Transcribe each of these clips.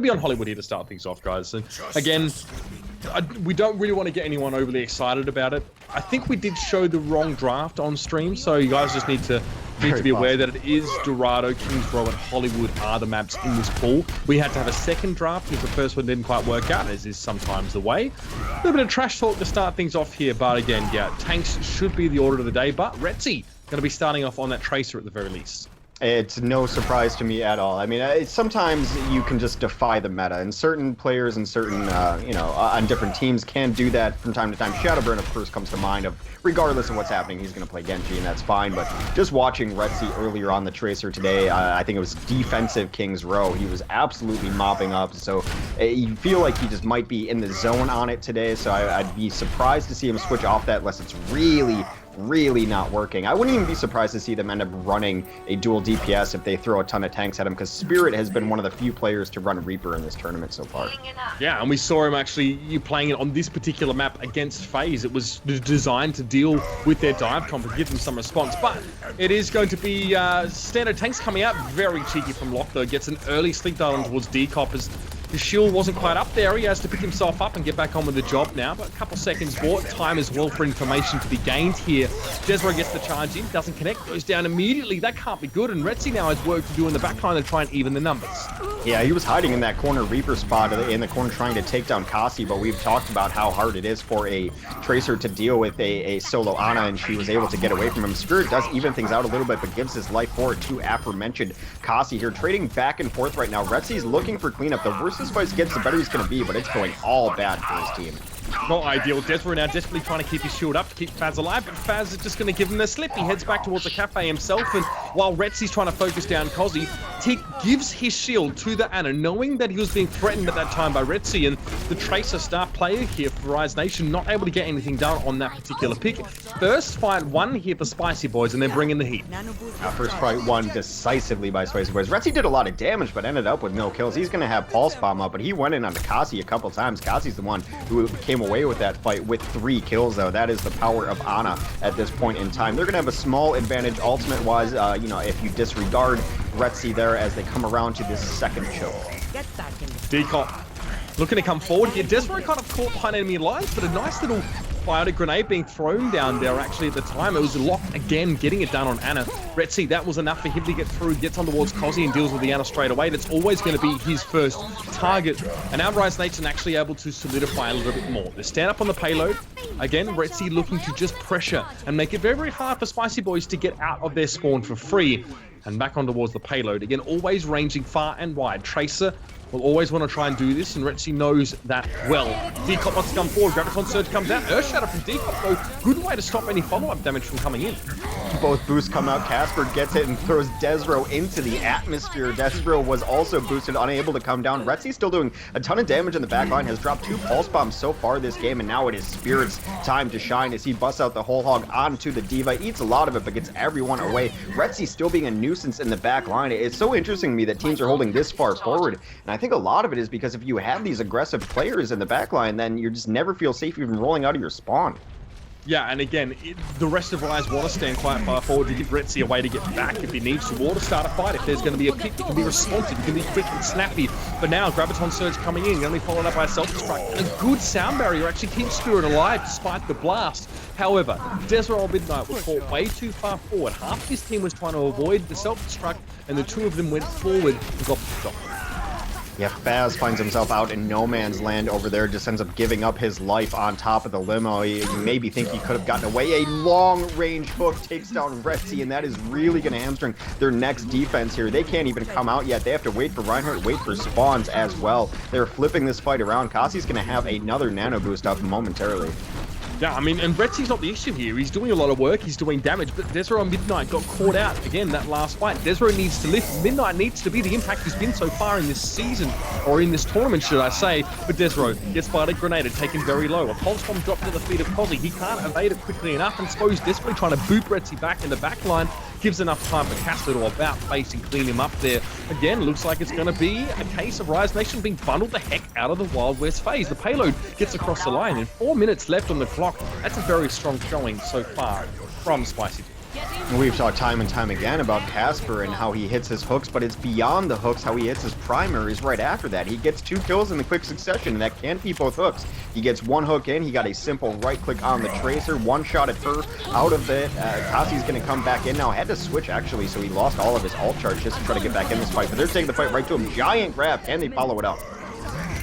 be on Hollywood here to start things off, guys. And again, we don't really want to get anyone overly excited about it. I think we did show the wrong draft on stream, so you guys just need to be aware that it is Dorado, Kings Row, and Hollywood are the maps in this pool. We had to have a second draft because the first one didn't quite work out, as is sometimes the way. A little bit of trash talk to start things off here, but again, yeah, tanks should be the order of the day, but Retzi going to be starting off on that Tracer at the very least. It's no surprise to me at all. I mean, sometimes you can just defy the meta, and certain players and certain, on different teams can do that from time to time. Shadowburn, of course, comes to mind of, regardless of what's happening, he's going to play Genji, and that's fine. But just watching Retzi earlier on the Tracer today, I think it was defensive Kings Row. He was absolutely mopping up, so you feel like he just might be in the zone on it today, so I'd be surprised to see him switch off that unless it's really not working. I wouldn't even be surprised to see them end up running a dual DPS if they throw a ton of tanks at him, because Spirit has been one of the few players to run Reaper in this tournament so far. Yeah, and we saw him actually playing it on this particular map against FaZe. It was designed to deal with their dive comp and give them some response, but it is going to be standard tanks coming out. Very cheeky from Locke, though. Gets an early sleep dial towards Decop as his shield wasn't quite up there. He has to pick himself up and get back on with the job now, but a couple seconds bought. Time as well for information to be gained here. Desro gets the charge in, doesn't connect, goes down immediately. That can't be good, and Retzi now has work to do in the backline to try and even the numbers. Yeah, he was hiding in that corner Reaper spot in the corner trying to take down Kasi, but we've talked about how hard it is for a Tracer to deal with a solo Ana, and she was able to get away from him. Spirit does even things out a little bit, but gives his life forward to aforementioned Kasi here. Trading back and forth right now. Retzi's looking for cleanup. The worse this fight gets, the better he's going to be, but it's going all bad for his team. Not ideal. Desro now desperately trying to keep his shield up to keep Faz alive, but Faz is just going to give him the slip. He heads back towards the cafe himself, and while Retzi's trying to focus down Kozi, Tick gives his shield to the Ana, knowing that he was being threatened at that time by Retzi, and the Tracer star player here for Rise Nation not able to get anything done on that particular pick. First fight won here for Spicy Boys, and they're bringing the heat. First fight won decisively by Spicy Boys. Retzi did a lot of damage, but ended up with no kills. He's going to have Pulse Bomb up, but he went in onto Kasi a couple times. Kasi's the one who came away with that fight with 3 kills, though. That is the power of Ana at this point in time. They're going to have a small advantage ultimate-wise, if you disregard Retzi there as they come around to this second choke. Decop looking to come forward here. Desro kind of caught behind enemy lines, but a nice little biotic grenade being thrown down there actually at the time. It was Locked again, getting it down on Ana. Retzi, that was enough for him to get through, gets on towards Kozi and deals with the Ana straight away. That's always going to be his first target. And now Rise Nation actually able to solidify a little bit more. They stand up on the payload. Again, Retzi looking to just pressure and make it very, very hard for Spicy Boys to get out of their spawn for free. And back on towards the payload. Again, always ranging far and wide. Tracer will always want to try and do this, and Retzi knows that well. Decop wants to come forward. Graviton Surge comes out. Earthshatter from Decop, though. Good way to stop any follow-up damage from coming in. Both boosts come out. Casper gets it and throws Desro into the atmosphere. Desro was also boosted, unable to come down. Retzi's still doing a ton of damage in the back line. Has dropped 2 pulse bombs so far this game, and now it is Spirit's time to shine as he busts out the whole hog onto the Diva. Eats a lot of it, but gets everyone away. Retzi still being a nuisance in the back line. It's so interesting to me that teams are holding this far forward, and I think a lot of it is because if you have these aggressive players in the back line, then you just never feel safe even rolling out of your spawn. Yeah, and again, the rest of Rise want to stand quite far forward to give Retzi a way to get back if he needs to, or to start a fight. If there's going to be a pick, it can be responsive, it can be quick and snappy. But now, Graviton Surge coming in, going to be followed up by a Self-Destruct. And a good sound barrier actually keeps Spirit alive despite the blast. However, Desro Midnight was caught way too far forward. Half his team was trying to avoid the Self-Destruct, and the 2 of them went forward and got the job. Yeah, Faz finds himself out in no man's land over there, just ends up giving up his life on top of the limo. You maybe think he could have gotten away. A long-range hook takes down Retzi, and that is really going to hamstring their next defense here. They can't even come out yet. They have to wait for Reinhardt, wait for spawns as well. They're flipping this fight around. Kasi's going to have another nano boost up momentarily. Yeah, I mean, and Retzi's not the issue here. He's doing a lot of work, he's doing damage, but Desro and Midnight got caught out. Again, that last fight. Desro needs to lift. Midnight needs to be the impact he's been so far in this season, or in this tournament, should I say. But Desro gets by the grenade, taken very low. A pulse bomb dropped at the feet of Kozi. He can't evade it quickly enough, and Spo's desperately trying to boot Retzi back in the back line. Gives enough time for Casper to about face and clean him up there. Again, looks like it's going to be a case of Rise Nation being bundled the heck out of the Wild West phase. The payload gets across the line, and 4 minutes left on the clock. That's a very strong showing so far from Spicy. We've talked time and time again about Casper and how he hits his hooks, but it's beyond the hooks how he hits his primaries right after that. He gets 2 kills in the quick succession, and that can't be both hooks. He gets 1 hook in, he got a simple right click on the Tracer, 1 shot at her, out of it. Kasi's going to come back in now. Had to switch actually, so he lost all of his ult charge just to try to get back in this fight, but they're taking the fight right to him. Giant grab, and they follow it up.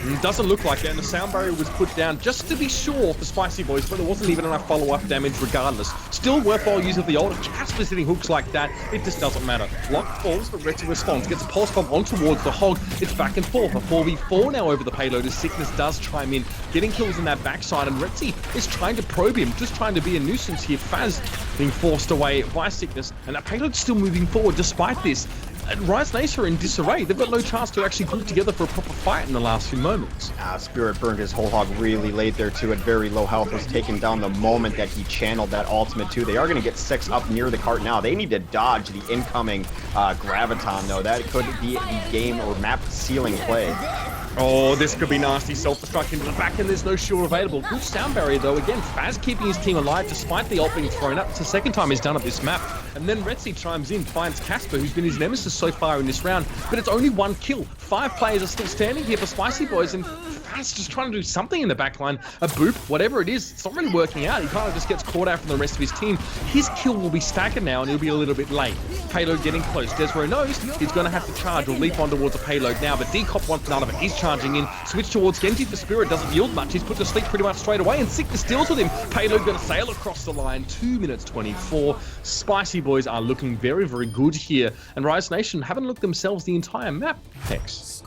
It doesn't look like it, and the sound barrier was put down just to be sure for Spicy Boys, but there wasn't even enough follow-up damage regardless. Still worthwhile use of the ult. If Casper's hitting hooks like that, it just doesn't matter. Block falls, but Retzi responds, gets a pulse bomb on towards the Hog. It's back and forth. A 4v4 now over the payload as Sickness does chime in, getting kills in that backside, and Retzi is trying to probe him, just trying to be a nuisance here. Faz being forced away by Sickness, and that payload's still moving forward despite this. And Rise Nation are in disarray. They've got no chance to actually group together for a proper fight in the last few moments. Spirit burned his whole hog really late there too at very low health, was taken down the moment that he channeled that ultimate too. They are going to get 6 up near the cart now. They need to dodge the incoming Graviton though. That could be the game or map sealing play. Oh, this could be nasty. Self-destruct into the back, and there's no shield available. Good sound barrier, though. Again, Faz keeping his team alive despite the ult being thrown up. It's the second time he's done it this map. And then Retzi chimes in, finds Casper, who's been his nemesis so far in this round. But it's only 1 kill. 5 players are still standing here for Spicy Boys, and Faz just trying to do something in the backline. A boop, whatever it is, it's not really working out. He kind of just gets caught out from the rest of his team. His kill will be staggered now, and he'll be a little bit late. Payload getting close. Desro knows he's going to have to charge or leap on towards a payload now, but Decop wants none of it. He's charging in. Switch towards Genji. The Spirit doesn't yield much. He's put to sleep pretty much straight away, and Sickness deals with him. Payload going to sail across the line. 2 minutes 24. Spicy Boys are looking very, very good here, and Rise Nation haven't looked themselves the entire map. Hex.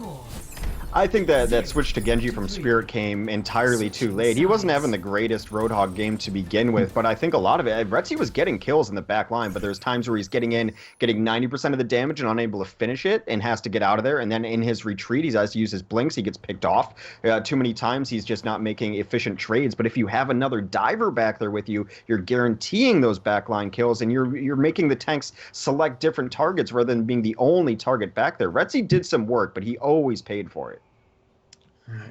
I think that switch to Genji from Spirit came entirely too late. He wasn't having the greatest Roadhog game to begin with, but I think a lot of it, Retzi was getting kills in the back line, but there's times where he's getting 90% of the damage and unable to finish it and has to get out of there, and then in his retreat, he has to use his blinks, he gets picked off. Too many times he's just not making efficient trades, but if you have another diver back there with you, you're guaranteeing those backline kills, and you're making the tanks select different targets rather than being the only target back there. Retzi did some work, but he always paid for it.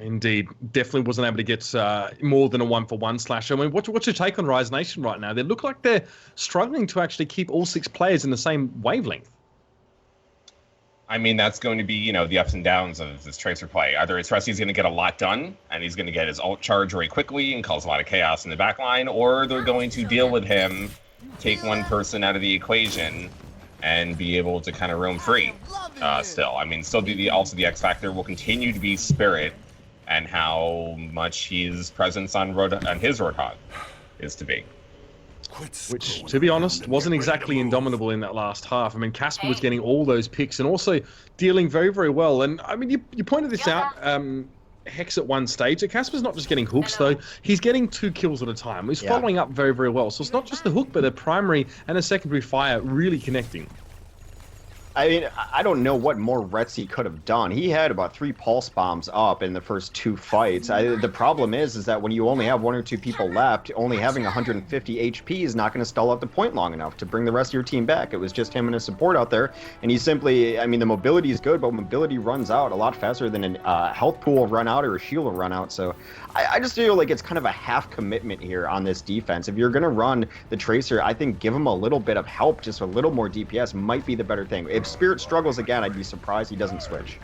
Indeed. Definitely wasn't able to get more than a 1-for-1 slash. I mean, what's your take on Rise Nation right now? They look like they're struggling to actually keep all 6 players in the same wavelength. I mean, that's going to be, you know, the ups and downs of this Tracer play. Either it's Rusty's going to get a lot done, and he's going to get his ult charge very quickly and cause a lot of chaos in the back line, or they're going to deal with him, take one person out of the equation, and be able to kind of roam free still. I mean, still also the X factor will continue to be Spirit, and how much his presence on his Roadhog is to be. Which, to be honest, wasn't exactly indomitable in that last half. I mean, Casper was getting all those picks and also dealing very, very well. And, I mean, you pointed this out, Hex at one stage. Casper's not just getting hooks, though. He's getting 2 kills at a time. He's following up very, very well. So it's not just the hook, but a primary and a secondary fire really connecting. I mean, I don't know what more Retzi could have done. He had about 3 pulse bombs up in the first 2 fights. The problem is that when you only have 1 or 2 people left, only having 150 HP is not going to stall out the point long enough to bring the rest of your team back. It was just him and his support out there, and he simply, I mean, the mobility is good, but mobility runs out a lot faster than a health pool will run out or a shield will run out. So I just feel like it's kind of a half commitment here on this defense. If you're going to run the Tracer, I think give him a little bit of help, just a little more DPS might be the better thing. If Spirit struggles again, I'd be surprised he doesn't switch.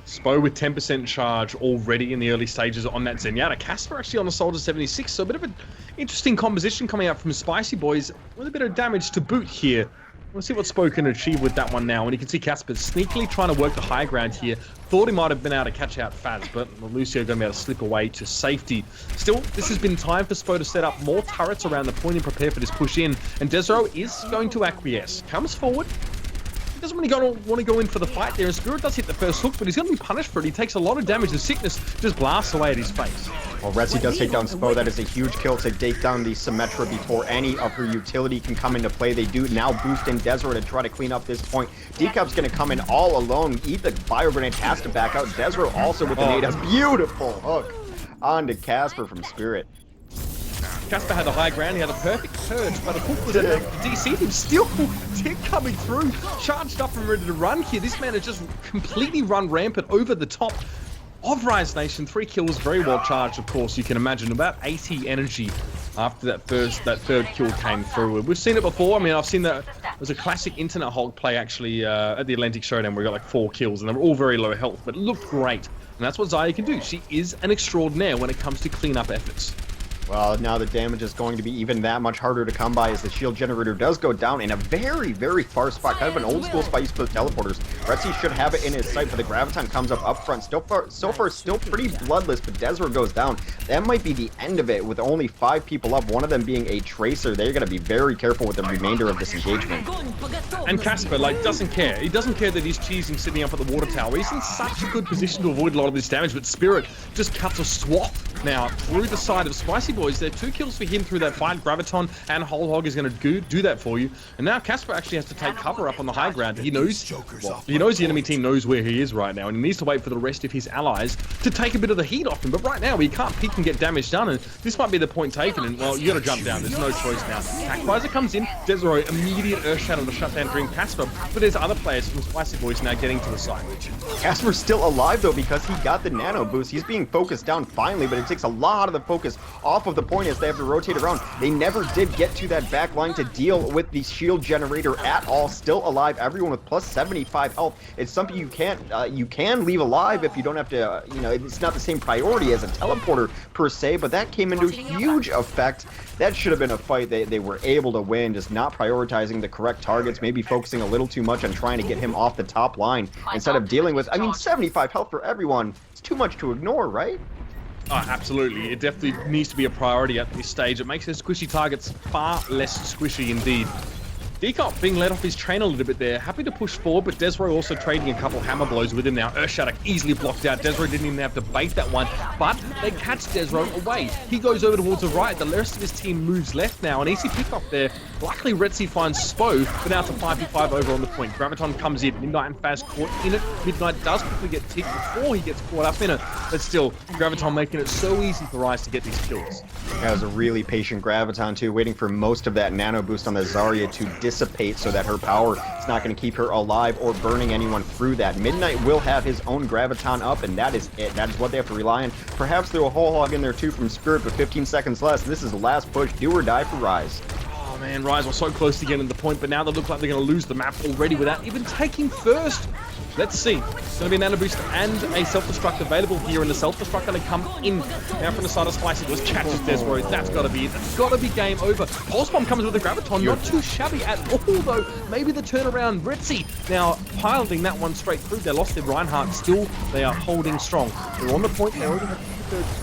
Spo with 10% charge already in the early stages on that Zenyatta. Casper actually on the Soldier 76, so a bit of an interesting composition coming out from Spicy Boys with a bit of damage to boot here. We'll see what Spo can achieve with that one now. And you can see Casper sneakily trying to work the high ground here. Thought he might have been able to catch out Faz, but Lucio going to be able to slip away to safety. Still, this has been time for Spo to set up more turrets around the point and prepare for this push in. And Desro is going to acquiesce. Comes forward. Doesn't really want to go in for the fight there, and Spirit does hit the first hook, but he's going to be punished for it. He takes a lot of damage, and Sickness just blasts away at his face. Well, Retzi does take down Spo. That is a huge kill to take down the Symmetra before any of her utility can come into play. They do now boost in Desro to try to clean up this point. Decup's going to come in all alone, eat the bio grenade, has to back out. Desro also with the nade, a beautiful hook onto Casper from Spirit. Casper had the high ground, he had a perfect purge, but a hook was enough to DC him. Still, Tick coming through, charged up and ready to run here. This man has just completely run rampant over the top of Rise Nation. 3 kills, very well charged, of course. You can imagine about 80 energy after that third kill came through. We've seen it before. I mean, I've seen that. It was a classic Internet Hulk play actually at the Atlantic Showdown where we got like 4 kills and they were all very low health, but it looked great. And that's what Xayah can do. She is an extraordinaire when it comes to cleanup efforts. Well, now the damage is going to be even that much harder to come by as the shield generator does go down in a very, very far spot. Kind of an old school Spice Split teleporters. Retzi should have it in his sight, but the Graviton comes up front. So far, still pretty bloodless, but Desra goes down. That might be the end of it with only 5 people up, one of them being a Tracer. They're going to be very careful with the remainder of this engagement. And Casper, like, doesn't care. He doesn't care that he's cheesing sitting up at the water tower. He's in such a good position to avoid a lot of this damage, but Spirit just cuts a swath now through the side of Spicy Boys. There are 2 kills for him through that fight. Graviton and Whole Hog is going to do that for you. And now Casper actually has to take cover up on the high ground. He knows, the enemy team knows where he is right now, and he needs to wait for the rest of his allies to take a bit of the heat off him. But right now, he can't peek and get damage done, and this might be the point taken. And well, you got to jump down. There's no choice now. Hackvisor comes in. Desero immediate Earth Shadow to shut down Dream Casper. But there's other players from Spicy Boys now getting to the site. Casper's still alive though because he got the nano boost. He's being focused down finally, but it takes a lot of the focus off of the point as they have to rotate around. They never did get to that back line to deal with the shield generator at all. Still alive, everyone with plus 75 health. It's something you can leave alive if you don't have to, it's not the same priority as a teleporter per se, but that came into huge effect. That should have been a fight they were able to win, just not prioritizing the correct targets, maybe focusing a little too much on trying to get him off the top line instead of dealing with, 75 health for everyone. It's too much to ignore, right? Oh, absolutely. It definitely needs to be a priority at this stage. It makes his squishy targets far less squishy indeed. Decop being let off his train a little bit there. Happy to push forward, but Desro also trading a couple hammer blows with him now. Earthshatter easily blocked out. Desro didn't even have to bait that one, but they catch Desro away. He goes over towards the right. The rest of his team moves left now. An easy pick off there. Luckily, Retzi finds Spo, but now it's a 5v5 over on the point. Graviton comes in. Midnight and Faz caught in it. Midnight does quickly get ticked before he gets caught up in it, but still, Graviton making it so easy for Rise to get these kills. That was a really patient Graviton too, waiting for most of that nano boost on the Zarya to dissipate so that her power is not going to keep her alive or burning anyone through that. Midnight will have his own Graviton up, and that is it. That is what they have to rely on. Perhaps throw a Whole Hog in there too from Spirit, but 15 seconds less. This is the last push. Do or die for Rise. Oh man, Rise were so close to getting the point, but now they look like they're going to lose the map already without even taking first. Let's see. It's going to be a nano boost and a self-destruct available here, and the self-destruct going to come in now from the side of Spicy. Just catches Desro. That's got to be it. That's got to be game over. Pulse Bomb comes with a Graviton. Not too shabby at all, though. Maybe the turnaround. Retzi now piloting that one straight through. They lost their Reinhardt. Still, they are holding strong. They're on the point. They already have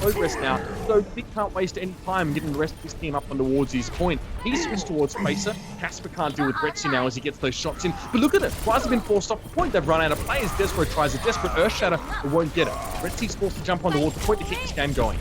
progress now, so he can't waste any time getting the rest of his team up on towards his point. He switched towards Tracer. Casper can't deal with Retzi now as he gets those shots in. But look at it. Rise have been forced off the point. They've run out of players. Desperate tries a desperate Earthshatter, but won't get it. Retzi's forced to jump on towards the point to keep this game going.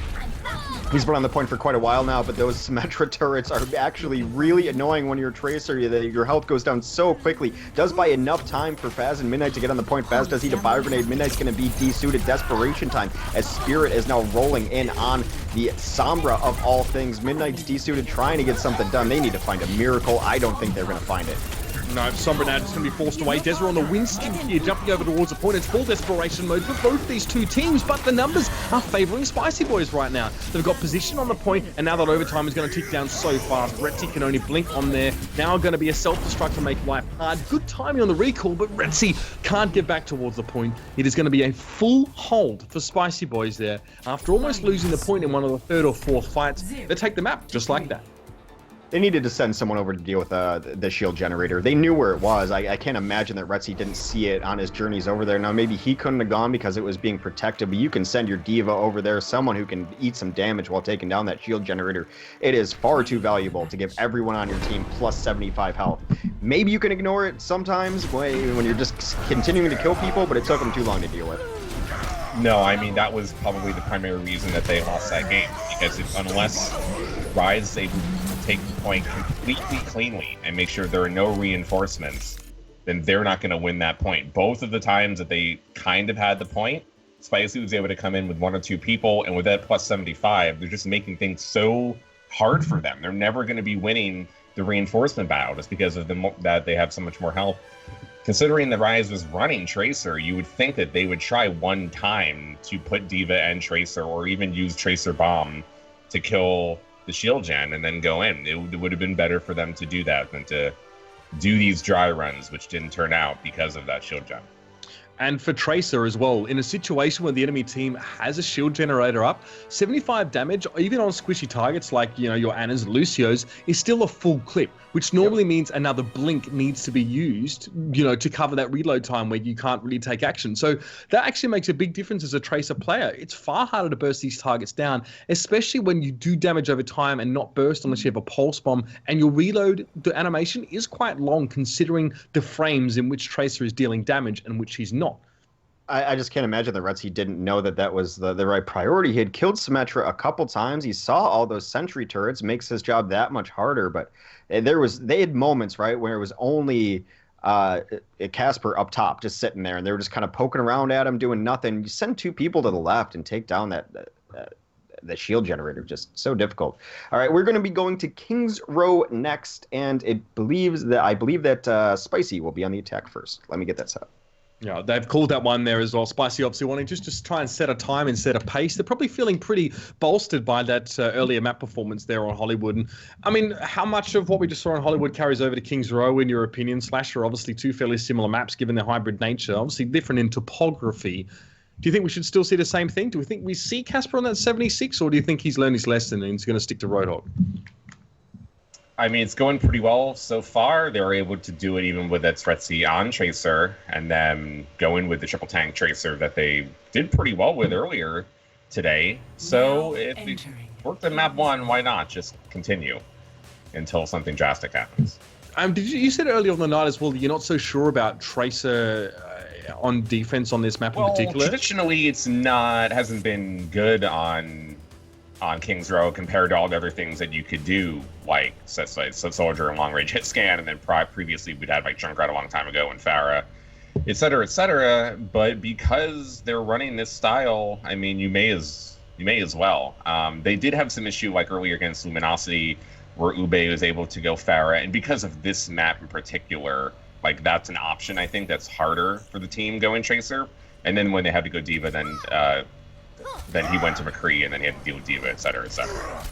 He's been on the point for quite a while now, but those Symmetra turrets are actually really annoying when you're a Tracer. Your health goes down so quickly. Does buy enough time for Faz and Midnight to get on the point. Faz does eat a Fire Grenade. Midnight's going to be desuited. Desperation time as Spirit is now rolling in on the Sombra of all things. Midnight's desuited, trying to get something done. They need to find a miracle. I don't think they're going to find it. No, Sombra now just going to be forced away. Desra on the winston here, jumping over towards the point. It's full desperation mode for both these two teams, but the numbers are favouring Spicy Boys right now. They've got position on the point, and now that overtime is going to tick down so fast. Retzi can only blink on there. Now going to be a self-destruct to make life hard. Good timing on the recall, but Retzi can't get back towards the point. It is going to be a full hold for Spicy Boys there. After almost losing the point in one of the third or fourth fights, they take the map just like that. They needed to send someone over to deal with the shield generator. They knew where it was. I can't imagine that Retzi didn't see it on his journeys over there. Now, maybe he couldn't have gone because it was being protected, but you can send your diva over there, someone who can eat some damage while taking down that shield generator. It is far too valuable to give everyone on your team plus 75 health. Maybe you can ignore it sometimes when you're just continuing to kill people, but it took them too long to deal with. No, I mean, that was probably the primary reason that they lost that game, because unless Rise is able to take the point completely cleanly and make sure there are no reinforcements, then they're not going to win that point. Both of the times that they kind of had the point, Spicy was able to come in with 1 or 2 people, and with that plus 75, they're just making things so hard for them. They're never going to be winning the reinforcement battle just because of that they have so much more health. Considering the Rise was running Tracer, you would think that they would try one time to put Diva and Tracer, or even use Tracer Bomb to kill the shield gen and then go in. It would have been better for them to do that than to do these dry runs, which didn't turn out because of that shield gen. And for Tracer as well, in a situation where the enemy team has a shield generator up, 75 damage, even on squishy targets like, you know, your Annas, Lucio's, is still a full clip, which normally means another blink needs to be used, you know, to cover that reload time where you can't really take action. So that actually makes a big difference as a Tracer player. It's far harder to burst these targets down, especially when you do damage over time and not burst unless you have a pulse bomb, and your reload, the animation is quite long considering the frames in which Tracer is dealing damage and which he's not. I just can't imagine that Retzi didn't know that that was the right priority. He had killed Symmetra a couple times. He saw all those sentry turrets, makes his job that much harder. But they had moments, right, where it was only Casper up top just sitting there, and they were just kind of poking around at him, doing nothing. You send two people to the left and take down the shield generator. Just so difficult. All right, we're going to be going to King's Row next, and I believe that Spicy will be on the attack first. Let me get that set up. Yeah, they've called that one there as well. Spicy obviously wanting just try and set a time and set a pace. They're probably feeling pretty bolstered by that earlier map performance there on Hollywood. And I mean, how much of what we just saw on Hollywood carries over to King's Row in your opinion? Slasher, obviously two fairly similar maps given their hybrid nature, obviously different in topography. Do you think we should still see the same thing? Do we think we see Casper on that 76, or do you think he's learned his lesson and he's going to stick to Roadhog? I mean, it's going pretty well so far. They were able to do it even with that Retzi on Tracer, and then go in with the triple tank Tracer that they did pretty well with earlier today. So if it worked in map 1, why not just continue until something drastic happens? You said earlier on the night as well that you're not so sure about Tracer on defense on this map in particular? Traditionally, hasn't been good on King's Row compared to all the other things that you could do, like set soldier and long range hit scan, and then previously we'd had like Junkrat a long time ago and Pharah, et cetera, but because they're running this style, I mean, you may as well. They did have some issue like earlier against Luminosity where Ube was able to go Pharah, and because of this map in particular, like that's an option I think that's harder for the team going Tracer, and then when they had to go Diva, then he went to McCree, and then he had to deal with Diva, et cetera, et cetera.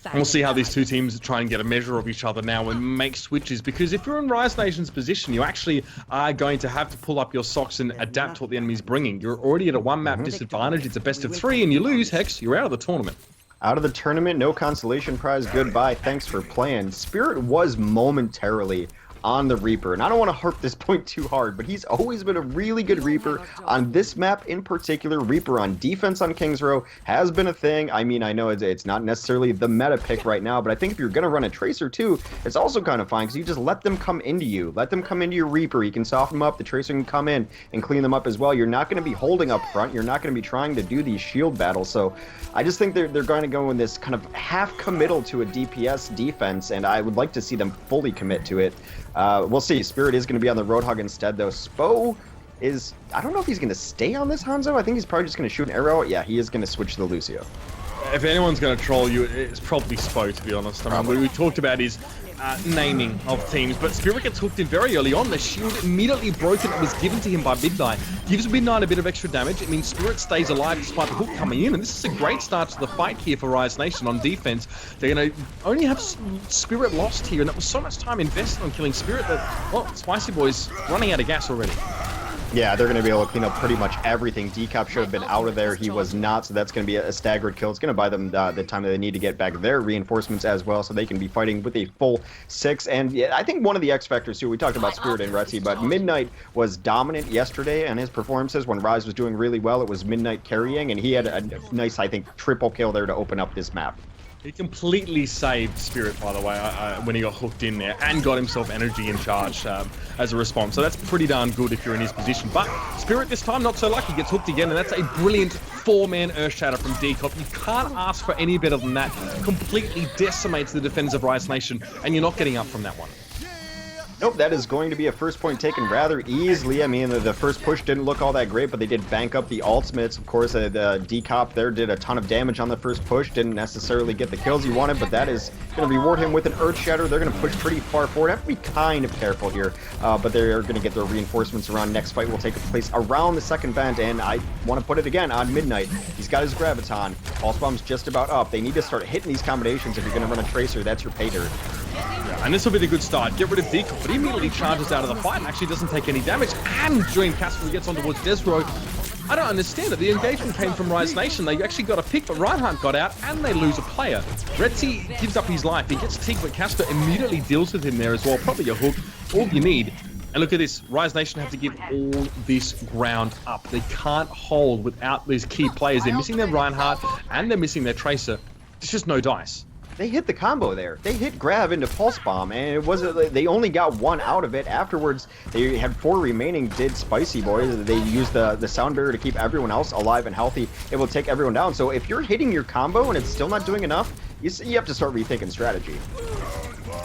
And we'll see how these two teams try and get a measure of each other now and make switches, because if you're in Rise Nation's position, you actually are going to have to pull up your socks and adapt to what the enemy's bringing. You're already at a one-map disadvantage. It's a best of 3, and you lose, Hex, you're out of the tournament. Out of the tournament, no consolation prize, goodbye, thanks for playing. Spirit was momentarily on the Reaper, and I don't want to harp this point too hard, but he's always been a really good Reaper. On this map in particular, Reaper on defense on King's Row has been a thing. I mean, I know it's not necessarily the meta pick right now, but I think if you're going to run a Tracer too, it's also kind of fine, because you just let them come into you. Let them come into your Reaper. You can soften them up. The Tracer can come in and clean them up as well. You're not going to be holding up front. You're not going to be trying to do these shield battles, so I just think they're going to go in this kind of half committal to a DPS defense, and I would like to see them fully commit to it. We'll see. Spirit is going to be on the Roadhog instead, though. Spo is... I don't know if he's going to stay on this Hanzo. I think he's probably just going to shoot an arrow. Yeah, he is going to switch to the Lucio. If anyone's going to troll you, it's probably Spo, to be honest. I mean, we talked about his naming of teams, but Spirit gets hooked in very early on. The shield immediately broken. It was given to him by Midnight. Gives Midnight a bit of extra damage. It means Spirit stays alive despite the hook coming in, and this is a great start to the fight here for Rise Nation on defense. They're going to only have Spirit lost here, and that was so much time invested on killing Spirit that, well, Spicy Boy's running out of gas already. Yeah, they're going to be able to clean up pretty much everything. Decop should have been out of there. He was not, so that's going to be a staggered kill. It's going to buy them the time that they need to get back their reinforcements as well, so they can be fighting with a full 6. And yeah, I think one of the X factors too, we talked about Spirit and Retzi, but Midnight was dominant yesterday, and his performances when Rise was doing really well, it was Midnight carrying, and he had a nice, I think, triple kill there to open up this map. He completely saved Spirit, by the way, when he got hooked in there, and got himself energy in charge as a response. So that's pretty darn good if you're in his position. But Spirit this time, not so lucky, gets hooked again, and that's a brilliant 4-man Earthshatter from Decop. You can't ask for any better than that. Completely decimates the defense of Rise Nation, and you're not getting up from that one. Nope, that is going to be a first point taken rather easily. I mean, the first push didn't look all that great, but they did bank up the ultimates. Of course, the decop there did a ton of damage on the first push. Didn't necessarily get the kills he wanted, but that is going to reward him with an Earth Shatter. They're going to push pretty far forward. Have to be kind of careful here, but they're going to get their reinforcements around. Next fight will take place around the second vent, and I want to put it again on Midnight. He's got his Graviton. Pulse Bomb's just about up. They need to start hitting these combinations if you're going to run a Tracer. That's your pay dirt. And this will be the good start. Get rid of Decop, but he immediately charges out of the fight and actually doesn't take any damage. And during Casper gets on towards Desro. I don't understand it. The engagement came from Rise Nation. They actually got a pick, but Reinhardt got out and they lose a player. Retzi gives up his life. He gets Teague, but Casper immediately deals with him there as well. Probably a hook. All you need. And look at this. Rise Nation have to give all this ground up. They can't hold without these key players. They're missing their Reinhardt and they're missing their Tracer. There's just no dice. They hit the combo there. They hit grab into Pulse Bomb, and it wasn't. They only got one out of it. Afterwards, they had 4 remaining. Did Spicy Boys? They used the sound barrier to keep everyone else alive and healthy. It will take everyone down. So if you're hitting your combo and it's still not doing enough, you have to start rethinking strategy.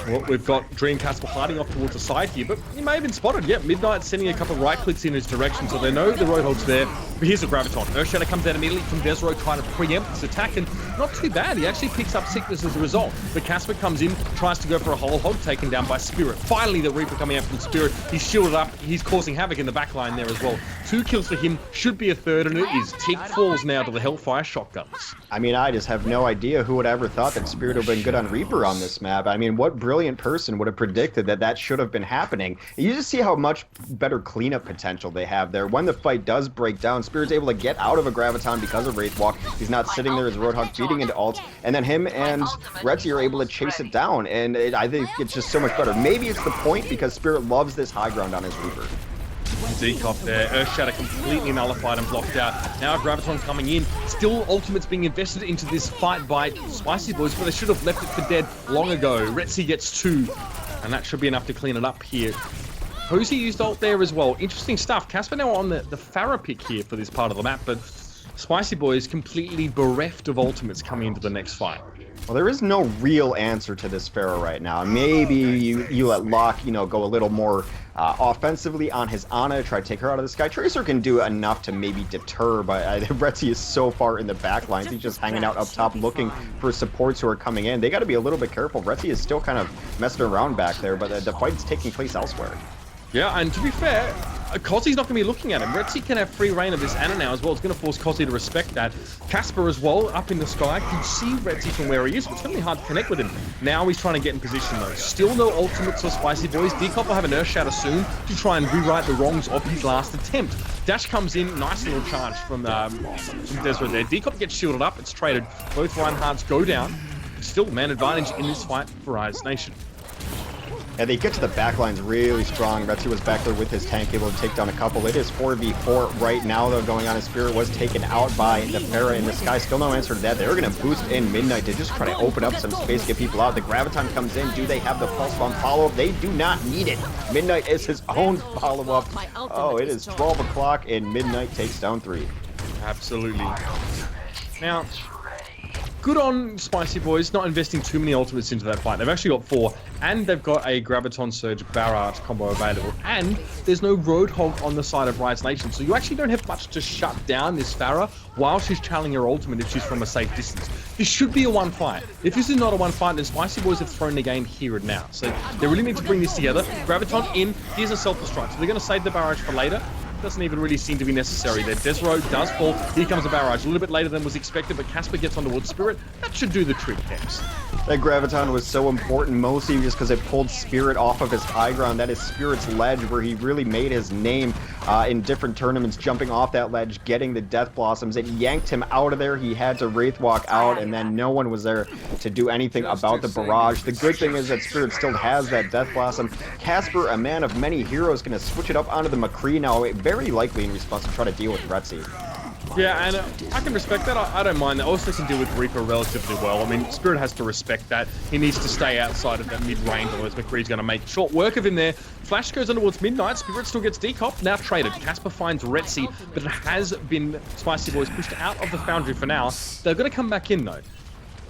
Well, we've got Dreamcast hiding off towards the side here, but he may have been spotted. Yeah, Midnight sending a couple of right clicks in his direction, so they know the Roadhog's there. But here's a Graviton. Earthshatter comes out immediately from Desro, trying to preempt this attack, and not too bad. He actually picks up sickness as a result. But Casper comes in, tries to go for a whole hog, taken down by Spirit. Finally, the Reaper coming out from Spirit. He's shielded up. He's causing havoc in the backline there as well. 2 kills for him, should be a third, and it is. Teak falls now to the Hellfire shotguns. I mean, I just have no idea who would ever thought that Spirit would have been good on Reaper on this map. I mean, what brilliant person would have predicted that that should have been happening? You just see how much better cleanup potential they have there. When the fight does break down, Spirit's able to get out of a Graviton because of Wraithwalk. He's not sitting there as Roadhog feeding into ult, and then him and Retzi are able to chase it down, and I think it's just so much better. Maybe it's the point because Spirit loves this high ground on his Reaper. Decop there, Earthshatter completely nullified and blocked out. Now Graviton coming in, still ultimates being invested into this fight by Spicy Boys, but they should have left it for dead long ago. Retzi gets 2, and that should be enough to clean it up here. Posey used ult there as well. Interesting stuff. Casper now on the Pharah pick here for this part of the map, but Spicy Boys completely bereft of ultimates coming into the next fight. Well, there is no real answer to this Pharah right now. Maybe you let Locke, go a little more offensively on his Ana, try to take her out of the sky. Tracer can do enough to maybe deter, but Retzi is so far in the back lines. He's just hanging out up top looking for supports who are coming in. They got to be a little bit careful. Retzi is still kind of messing around back there, but the fight's taking place elsewhere. Yeah, and to be fair, Kozzy's not going to be looking at him. Retzi can have free reign of this Ana now as well. It's going to force Kozzy to respect that. Casper as well, up in the sky, can see Retzi from where he is, but it's going to be hard to connect with him. Now he's trying to get in position though. Still no ultimates for Spicy Boys. Decop will have an Earth Shatter soon to try and rewrite the wrongs of his last attempt. Dash comes in, nice little charge from Desro there. Decop gets shielded up, it's traded. Both Reinhardts go down. Still man advantage in this fight for Rise Nation. Yeah, they get to the backlines really strong. Retzi was back there with his tank, able to take down a couple. It is 4v4 right now, though, going on. His Spirit was taken out by the Pharah in the sky. Still no answer to that. They're going to boost in Midnight to just try to open up some space, get people out. The Graviton comes in. Do they have the Pulse Bomb follow-up? They do not need it. Midnight is his own follow-up. Oh, it is 12 o'clock, and Midnight takes down 3. Absolutely. Now, good on Spicy Boys, not investing too many ultimates into that fight. They've actually got 4, and they've got a Graviton Surge Barrage combo available. And there's no Roadhog on the side of Rise Nation, so you actually don't have much to shut down this Pharah while she's channeling her ultimate if she's from a safe distance. This should be a 1 fight. If this is not a 1 fight, then Spicy Boys have thrown the game here and now. So they really need to bring this together. Graviton in, here's a self-destruct. So they're going to save the barrage for later. Doesn't even really seem to be necessary there. Desro does fall. Here comes a barrage. A little bit later than was expected, but Casper gets on towards Spirit. That should do the trick, Dex. That Graviton was so important, mostly just because it pulled Spirit off of his high ground. That is Spirit's ledge, where he really made his name in different tournaments, jumping off that ledge, getting the Death Blossoms. It yanked him out of there. He had to Wraithwalk out, and then no one was there to do anything about the barrage. The good thing is that Spirit still has that Death Blossom. Casper, a man of many heroes, going to switch it up onto the McCree now, very likely in response to try to deal with Retzi. Yeah, and I can respect that. I don't mind that. Also can deal with Reaper relatively well. I mean, Spirit has to respect that. He needs to stay outside of that mid-range, otherwise McCree's going to make short work of him there. Flash goes on towards Midnight. Spirit still gets decop. Now traded. Casper finds Retzi, but it has been Spicy Boys pushed out of the Foundry for now. They're going to come back in, though.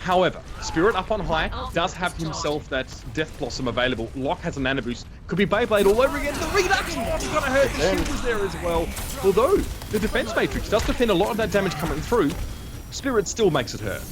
However, Spirit up on high does have himself that Death Blossom available. Locke has a mana boost. Could be Beyblade all over again. The reduction bomb's gonna hurt. The shield is there as well. Although the defense matrix does defend a lot of that damage coming through, Spirit still makes it hurt.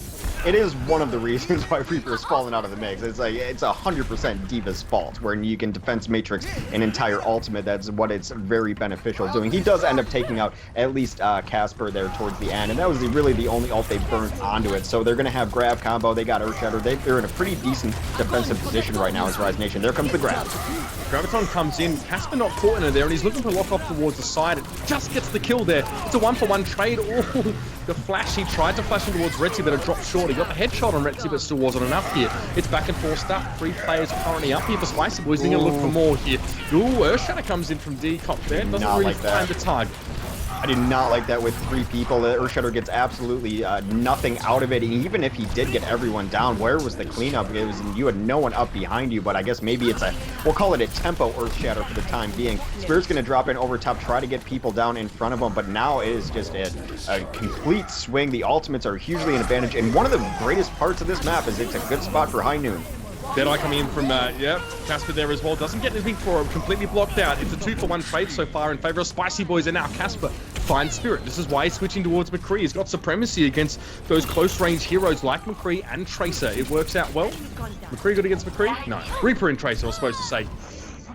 It is one of the reasons why Reaper has fallen out of the mix. It's like, it's 100% Diva's fault, where you can defense matrix an entire ultimate. That's what it's very beneficial doing. He does end up taking out at least Casper there towards the end, and that was really the only ult they burned onto it. So they're going to have grab combo. They got Earthshatter. They're in a pretty decent defensive position right now as Rise Nation. There comes the grab. Graviton comes in, Casper not caught in it there, and he's looking for Lock off towards the side. It just gets the kill there. It's a 1-for-1 trade. Oh, the flash, he tried to flash him towards Retzi, but it dropped short. He got the headshot on Retzi, but still wasn't enough here. It's back and forth stuff. 3 players currently up here for Spicy Boys. They're going to look for more here. Ooh, Earthshatter comes in from D-Cop there. Doesn't really like find the target. I did not like that with 3 people. Earthshatter gets absolutely nothing out of it. Even if he did get everyone down, where was the cleanup? It was, you had no one up behind you, but I guess maybe it's we'll call it a tempo Earthshatter for the time being. Spirit's going to drop in over top, try to get people down in front of him, but now it is just a complete swing. The ultimates are hugely an advantage, and one of the greatest parts of this map is it's a good spot for High Noon. Deadeye coming in from, Casper there as well. Doesn't get anything for him. Completely blocked out. It's a 2-for-1 trade so far in favor of Spicy Boys, and now Casper finds Spirit. This is why he's switching towards McCree. He's got supremacy against those close-range heroes like McCree and Tracer. It works out well. McCree good against McCree? No. Reaper and Tracer, I was supposed to say.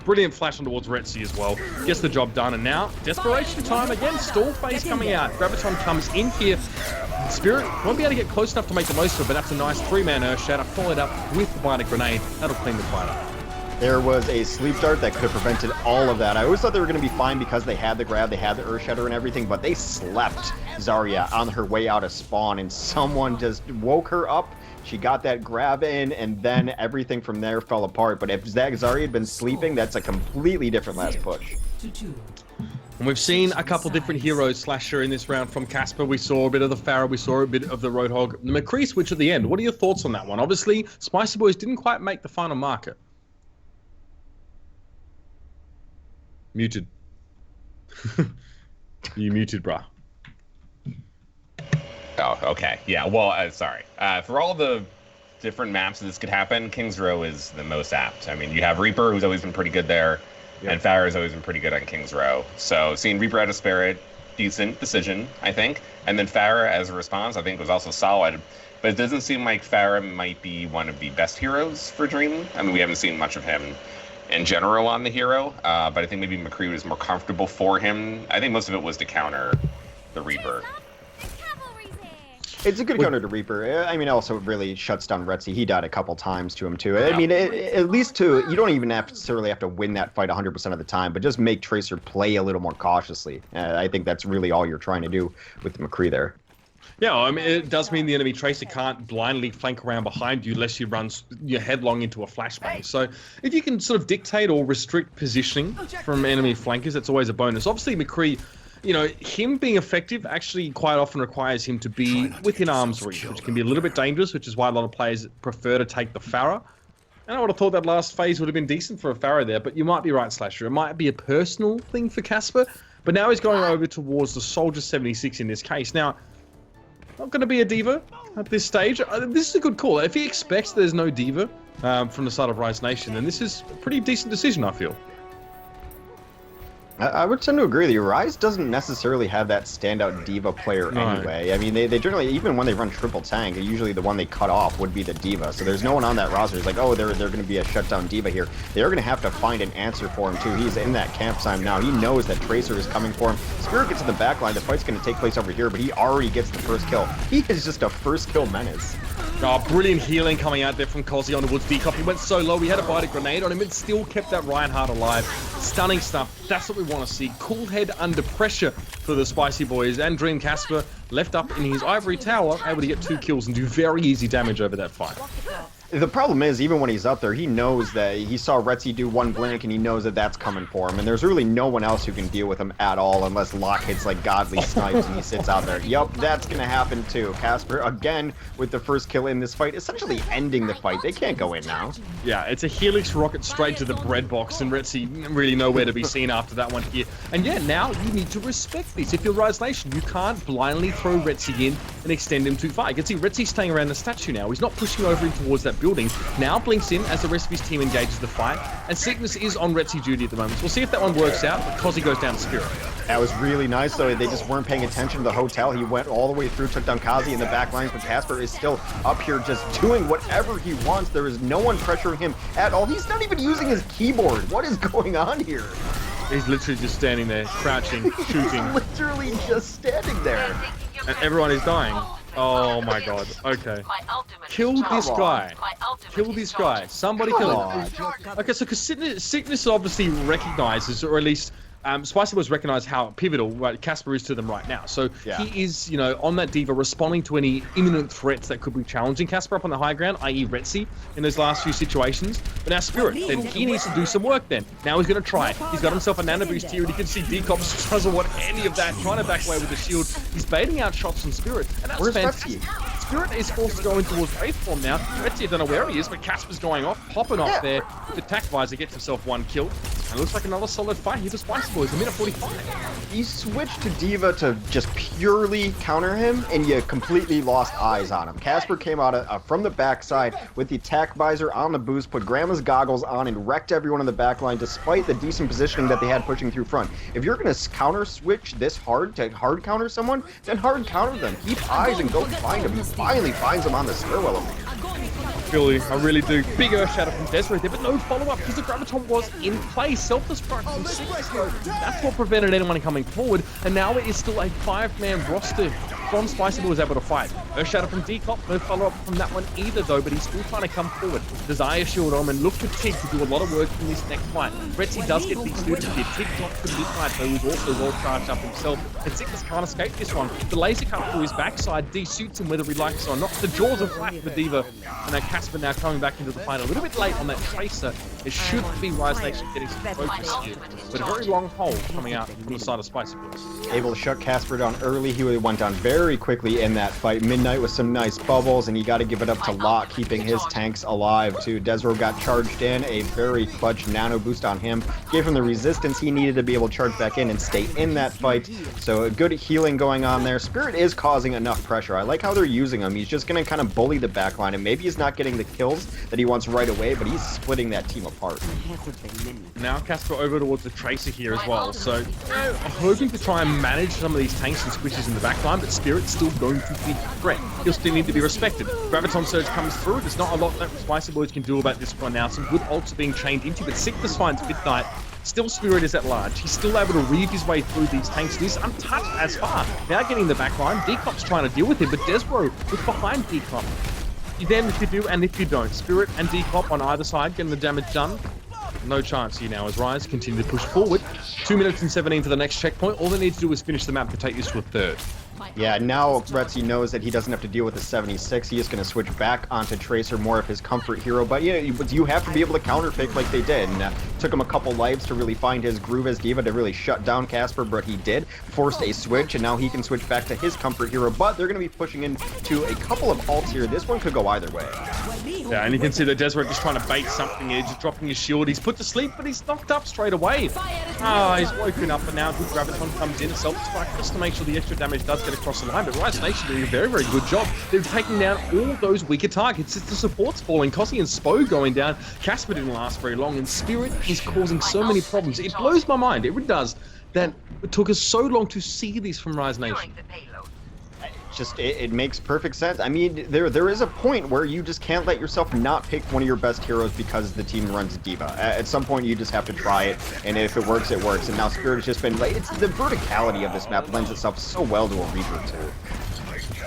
Brilliant flash on towards Retzi as well. Gets the job done, and now desperation time again. Stall phase coming out. Graviton comes in here. Spirit won't be able to get close enough to make the most of it, but that's a nice 3-man Earthshatter, followed up with the Bionic Grenade. That'll clean the fight up. There was a sleep dart that could have prevented all of that. I always thought they were going to be fine because they had the grab, they had the Earthshatter and everything, but they slept Zarya on her way out of spawn, and someone just woke her up. She got that grab in, and then everything from there fell apart. But if Zarya had been sleeping, that's a completely different last push. And we've seen a couple different heroes slasher in this round from Casper. We saw a bit of the Pharah, we saw a bit of the Roadhog. The McCree switch at the end. What are your thoughts on that one? Obviously, Spicy Boys didn't quite make the final marker. Muted. You muted, bruh. Oh, okay. Yeah, well, sorry. For all the different maps that this could happen, King's Row is the most apt. I mean, you have Reaper, who's always been pretty good there, and Pharah has always been pretty good on King's Row. So seeing Reaper out of Spirit, decent decision, I think. And then Pharah as a response, I think, was also solid. But it doesn't seem like Pharah might be one of the best heroes for Dream. I mean, we haven't seen much of him in general on the hero, but I think maybe McCree was more comfortable for him. I think most of it was to counter the Reaper. It's a good counter to Reaper. I mean, also it really shuts down Retzi. He died a couple times to him, too. I mean, at least you don't even necessarily have to win that fight 100% of the time, but just make Tracer play a little more cautiously. I think that's really all you're trying to do with McCree there. Yeah, I mean, it does mean the enemy Tracer can't blindly flank around behind you unless you run headlong into a flashbang. So if you can sort of dictate or restrict positioning from enemy flankers, that's always a bonus. Obviously, McCree, you know, him being effective actually quite often requires him to be within arm's reach, which can be a little bit dangerous, which is why a lot of players prefer to take the Pharah. And I would have thought that last phase would have been decent for a Pharah there, but you might be right, Slasher. It might be a personal thing for Casper, but now he's going over towards the Soldier 76 in this case. Now, not going to be a diva at this stage. This is a good call. If he expects there's no diva from the start of Rise Nation, then this is a pretty decent decision, I feel. I would tend to agree with you. Rise doesn't necessarily have that standout diva player anyway. I mean, they generally, even when they run triple tank, usually the one they cut off would be the diva. So there's no one on that roster who's like, oh, they're going to be a shutdown diva here. They're going to have to find an answer for him, too. He's in that campsite now. He knows that Tracer is coming for him. Spirit gets to the back line. The fight's going to take place over here, but he already gets the first kill. He is just a first kill menace. Oh, brilliant healing coming out there from Cozy on towards D-Cop. He went so low, he had a Bionic Grenade on him and still kept that Reinhardt alive. Stunning stuff. That's what we want to see. Cool head under pressure for the Spicy Boys. And Dream Casper left up in his ivory tower, able to get 2 kills and do very easy damage over that fight. The problem is, even when he's up there, he knows that he saw Retzi do one blink, and he knows that that's coming for him. And there's really no one else who can deal with him at all, unless Locke hits like godly snipes and he sits out there. Yup, that's gonna happen too. Casper again with the first kill in this fight, essentially ending the fight. They can't go in now. Yeah, it's a Helix rocket straight to the bread box, and Retzi really nowhere to be seen after that one here. And yeah, now you need to respect this. If you're Rise Nation, you can't blindly throw Retzi in and extend him too far. You can see Retzi staying around the statue now. He's not pushing over in towards that building. Now blinks in as the rest of his team engages the fight, and Sickness is on Retzi duty at the moment. So we'll see if that one works out, because he goes down Spirit. That was really nice, though. They just weren't paying attention to the hotel. He went all the way through, took down Kazi in the back lines, but Casper is still up here just doing whatever he wants. There is no one pressuring him at all. He's not even using his keyboard. What is going on here? He's literally just standing there, crouching, shooting. He's literally just standing there. And everyone is dying. Oh my god. Okay. Kill this guy. Kill this guy. Somebody kill him. Okay, so because Sickness obviously recognizes, or at least Spicy Boys recognize how pivotal Casper is to them right now. So he is, you know, on that D.Va responding to any imminent threats that could be challenging Casper up on the high ground, i.e. Retzi, in those last few situations. But now Spirit, then he needs to do some work then. Now he's going to try. He's got himself a nano boost here, and you can see Decop doesn't want any of that, trying to back away with the shield. He's baiting out shots from Spirit, and that's fantastic. Spirit is forced to go in towards Wraith form now. Retzi, I don't know where he is, but Casper's going off, popping off there. With the attack visor, gets himself one kill. And it looks like another solid fight here for Spicy Boys, a minute 45. You switched to D.Va to just purely counter him, and you completely lost eyes on him. Casper came out from the backside with the attack visor on the boost, put Grandma's goggles on, and wrecked everyone in the backline despite the decent positioning that they had pushing through front. If you're going to counter switch this hard to hard counter someone, then hard counter them. Keep eyes and go find him. He finally finds him on the stairwell over here. I really do. Big Earth Shadow from Desiree there, but no follow-up because the Graviton was in place. Self-destruct from Sickness. That's what prevented anyone coming forward, and now it is still a 5-man roster from Spicy Boy was able to fight. Earth Shadow from Decop, no follow-up from that one either though, but he's still trying to come forward. Desire Shield on, and look for Tig to do a lot of work in this next fight. Retzi does get these suited here. Tig blocks for the mid fight, though he's also well charged up himself, and Sickness can't escape this one. The laser cut through his backside de-suits him whether he likes it or not. The jaws are flat for D.Va, and now Casper now coming back into the fight a little bit late on that Tracer. It should be Rise Nation getting some focus here, but a very long hole coming out from the side of Spicy Boys. Able to shut Casper down early. He went down very quickly in that fight. Midnight with some nice bubbles, and you got to give it up to Locke, keeping his tanks alive too. Desro got charged in, a very clutch nano boost on him, gave him the resistance he needed to be able to charge back in and stay in that fight. So a good healing going on there. Spirit is causing enough pressure. I like how they're using him. He's just going to kind of bully the backline, and maybe he's not getting the kills that he wants right away, but he's splitting that team apart. Now Casper over towards the Tracer here as well, so hoping to try and manage some of these tanks and squishes in the backline, but Spirit's still going to be a threat. He'll still need to be respected. Graviton Surge comes through. There's not a lot that Spicy Boys can do about this one now. Some good ults are being chained into, but Sickness finds Midnight. Still Spirit is at large. He's still able to read his way through these tanks. He's untouched as far. Now getting the backline. Decop's trying to deal with him, but Desro is behind Decop. You damn if you do and if you don't. Spirit and Decop on either side getting the damage done. No chance here now as Rise continue to push forward. 2 minutes and 17 for the next checkpoint. All they need to do is finish the map to take this to a third. Yeah, now Retzi knows that he doesn't have to deal with the 76. He is going to switch back onto Tracer, more of his comfort hero. But yeah, you have to be able to counterpick like they did. And took him a couple lives to really find his groove as D.Va to really shut down Casper, but he did. Forced a switch, and now he can switch back to his comfort hero. But they're going to be pushing into a couple of ults here. This one could go either way. Yeah, and you can see that Desiree just trying to bait something here, just dropping his shield. He's put to sleep, but he's knocked up straight away. He's woken up, and now good Graviton comes in, self-destruct, just to make sure the extra damage does get across the line. But Rise Nation doing a very, very good job. They're taking down all those weaker targets. It's the supports falling. Cossie and Spo going down. Casper didn't last very long, and Spirit is causing so many problems. It blows my mind. It really does. That it took us so long to see this from Rise Nation. Just it makes perfect sense. I mean, there is a point where you just can't let yourself not pick one of your best heroes because the team runs D.Va. At some point, you just have to try it, and if it works, it works. And now Spirit has just been like, it's the verticality of this map lends itself so well to a Reaper too.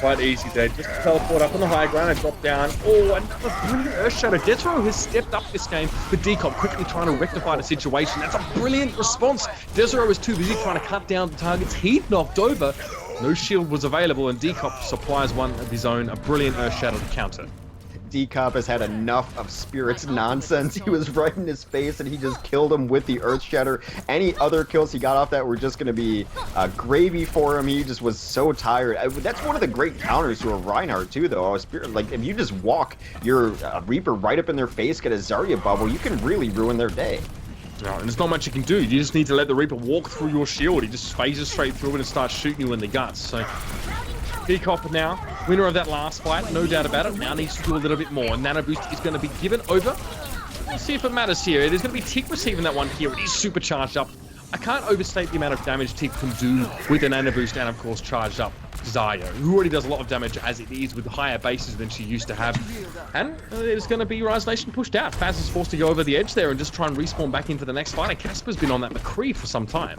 Quite easy there. Just teleport up on the high ground and drop down. Oh, another brilliant Earth Shadow. Desro has stepped up this game, but Decop quickly trying to rectify the situation. That's a brilliant response. Desro was too busy trying to cut down the targets he'd knocked over. No shield was available, and Decop supplies one of his own, a brilliant Earth Shadow to counter. Decop has had enough of Spirit's nonsense. He was right in his face, and he just killed him with the Earth Shatter. Any other kills he got off that were just going to be gravy for him. He just was so tired. That's one of the great counters to a Reinhardt, too, though. A Spirit, like, if you just walk your Reaper right up in their face, get a Zarya bubble, you can really ruin their day. No, and there's not much you can do. You just need to let the Reaper walk through your shield. He just phases straight through it and starts shooting you in the guts. So, Decop now, winner of that last fight, no doubt about it. Now needs to do a little bit more. Nano Boost is going to be given over. Let's see if it matters here. It is going to be Tick receiving that one here. It is supercharged up. I can't overstate the amount of damage Tick can do with a Nano Boost and, of course, charged up Zarya, who already does a lot of damage as it is with higher bases than she used to have. And it's going to be Rise Nation pushed out. Faz is forced to go over the edge there and just try and respawn back in for the next fight. And Casper's been on that McCree for some time.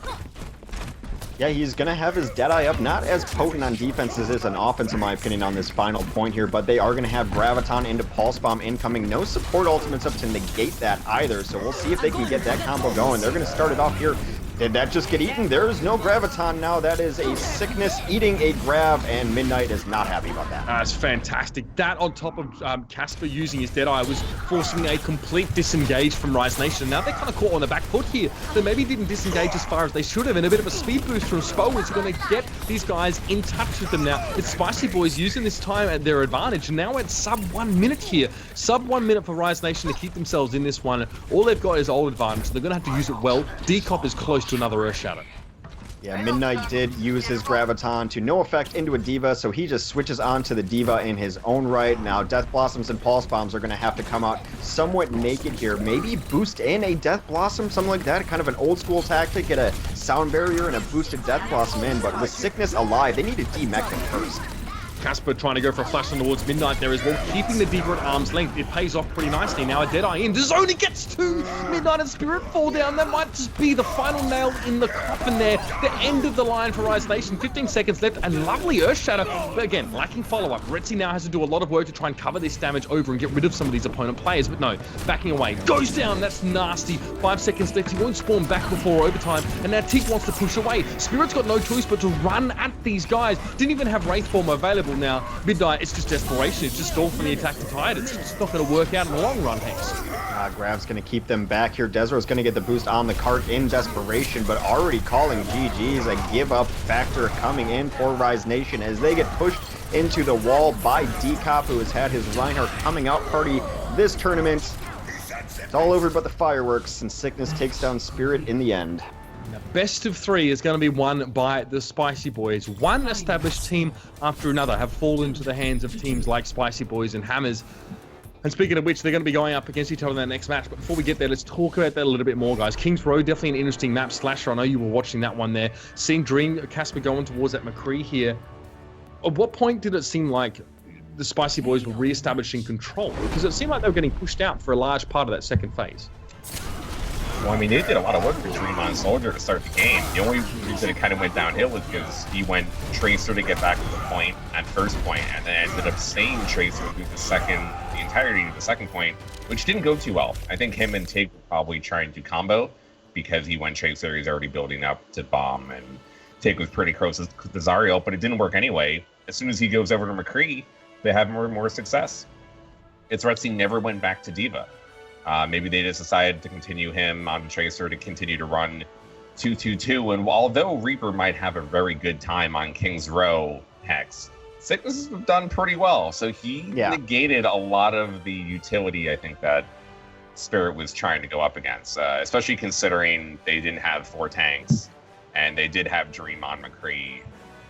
Yeah, he's going to have his Deadeye up. Not as potent on defense as is an offense, in my opinion, on this final point here, but they are going to have Graviton into Pulse Bomb incoming. No support ultimates up to negate that either, so we'll see if they can get that combo going. They're going to start it off here. Did that just get eaten? There's no Graviton now. That is a Sickness eating a grab, and Midnight is not happy about that. That's fantastic. That on top of Casper using his Deadeye was forcing a complete disengage from Rise Nation. Now they're kind of caught on the back foot here. They maybe didn't disengage as far as they should have, and a bit of a speed boost from Spo is going to get these guys in touch with them now. It's Spicy Boys using this time at their advantage. Now it's sub 1 minute here. Sub 1 minute for Rise Nation to keep themselves in this one. All they've got is old advantage, so they're going to have to use it well. Decop is close to another Earth Shadow. Yeah, Midnight did use his Graviton to no effect into a D.Va, so he just switches on to the D.Va in his own right. Now, Death Blossoms and Pulse Bombs are going to have to come out somewhat naked here. Maybe boost in a Death Blossom, something like that. Kind of an old school tactic. Get a Sound Barrier and a boosted Death Blossom in, but with Sickness alive, they need to demech him first. Casper trying to go for a flash on towards Midnight there as well, keeping the D.Va at arm's length. It pays off pretty nicely. Now a Deadeye in. Does only gets two. Midnight and Spirit fall down. That might just be the final nail in the coffin there. The end of the line for Rise Nation. 15 seconds left and lovely Earth Shadow. But again, lacking follow-up. Retzi now has to do a lot of work to try and cover this damage over and get rid of some of these opponent players. But no, backing away. Goes down. That's nasty. 5 seconds left. He won't spawn back before overtime. And now Tick wants to push away. Spirit's got no choice but to run at these guys. Didn't even have Wraith Form available now. Midnight, it's just desperation. It's just stalled from the attack to tide. It's just not going to work out in the long run, Hanks. Grab's going to keep them back here. Desro's going to get the boost on the cart in desperation, but already calling GG's. A give-up factor coming in for Rise Nation as they get pushed into the wall by Decop, who has had his Reinhardt coming out party this tournament. It's all over but the fireworks, and Sickness takes down Spirit in the end. The best of three is going to be won by the Spicy Boys. One established team after another have fallen into the hands of teams like Spicy Boys and Hammers. And speaking of which, they're going to be going up against each other in that next match. But before we get there, let's talk about that a little bit more, guys. Kings Row, definitely an interesting map. Slasher, I know you were watching that one there. Seeing Dream Casper going towards that McCree here. At what point did it seem like the Spicy Boys were re-establishing control? Because it seemed like they were getting pushed out for a large part of that second phase. Well, I mean, they did a lot of work for Dream on Soldier to start the game. The only reason it kind of went downhill was because he went Tracer to get back to the point at first point, and then ended up staying Tracer through the entirety of the second point, which didn't go too well. I think him and Tig were probably trying to combo because he went Tracer, he's already building up to bomb, and Tig was pretty close to Zarya, but it didn't work anyway. As soon as he goes over to McCree, they have more success. It's Retzi never went back to D.Va. Maybe they just decided to continue him on the Tracer to continue to run 2-2-2. And although Reaper might have a very good time on King's Row Hex, Sickness has done pretty well. So he negated a lot of the utility, I think, that Spirit was trying to go up against, especially considering they didn't have 4 tanks and they did have Dream on McCree.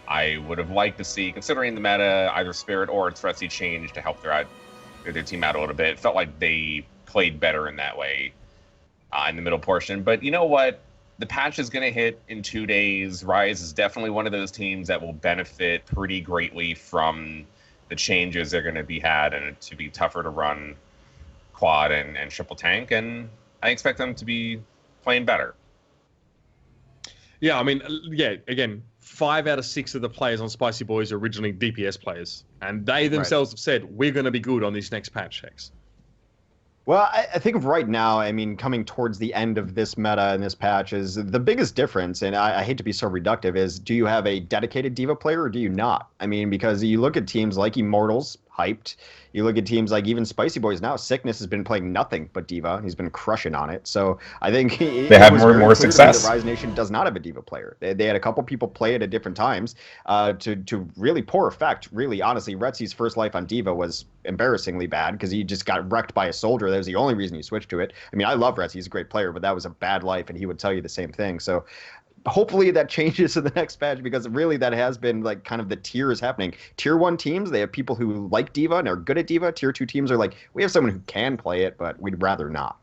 I would have liked to see, considering the meta, either Spirit or Retzi change to help their team out a little bit. It felt like they played better in that way in the middle portion. But you know what? The patch is going to hit in 2 days. Rise is definitely one of those teams that will benefit pretty greatly from the changes they're going to be had and to be tougher to run quad and triple tank. And I expect them to be playing better. Yeah, I mean, yeah, again, 5 out of 6 of the players on Spicy Boys are originally DPS players. And they themselves have said, we're going to be good on this next patch, Hex. Well, I think of right now, I mean, coming towards the end of this meta and this patch is the biggest difference, and I hate to be so reductive, is do you have a dedicated D.Va player or do you not? I mean, because you look at teams like Immortals, hyped. You look at teams like even Spicy Boys now, Sickness has been playing nothing but D.Va, and he's been crushing on it. So I think they have was more very clear to me success. that Rise Nation does not have a D.Va player. They had a couple people play it at different times to really poor effect. Really, honestly, Retsy's first life on D.Va was embarrassingly bad because he just got wrecked by a soldier. That was the only reason he switched to it. I mean, I love Retsy. He's a great player, but that was a bad life, and he would tell you the same thing. So hopefully that changes in the next patch because really that has been like kind of the tiers happening. Tier 1 teams, they have people who like D.Va and are good at D.Va. Tier 2 teams are like, we have someone who can play it, but we'd rather not.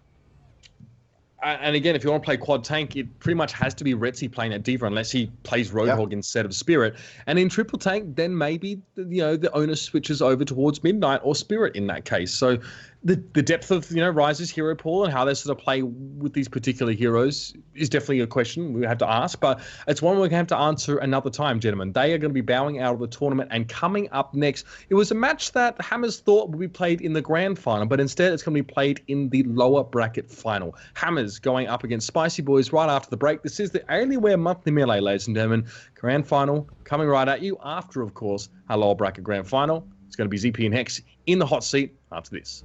And again, if you want to play quad tank, it pretty much has to be Retsy playing at D.Va unless he plays Roadhog instead of Spirit. And in triple tank, then maybe the onus switches over towards Midnight or Spirit in that case. So the depth of Rise's hero pool and how they sort of play with these particular heroes is definitely a question we have to ask. But it's one we're going to have to answer another time, gentlemen. They are going to be bowing out of the tournament. And coming up next, it was a match that Hammers thought would be played in the grand final, but instead it's going to be played in the lower bracket final. Hammers going up against Spicy Boys right after the break. This is the Alienware monthly melee, ladies and gentlemen. Grand final coming right at you after, of course, our lower bracket grand final. It's going to be ZP and Hex in the hot seat after this.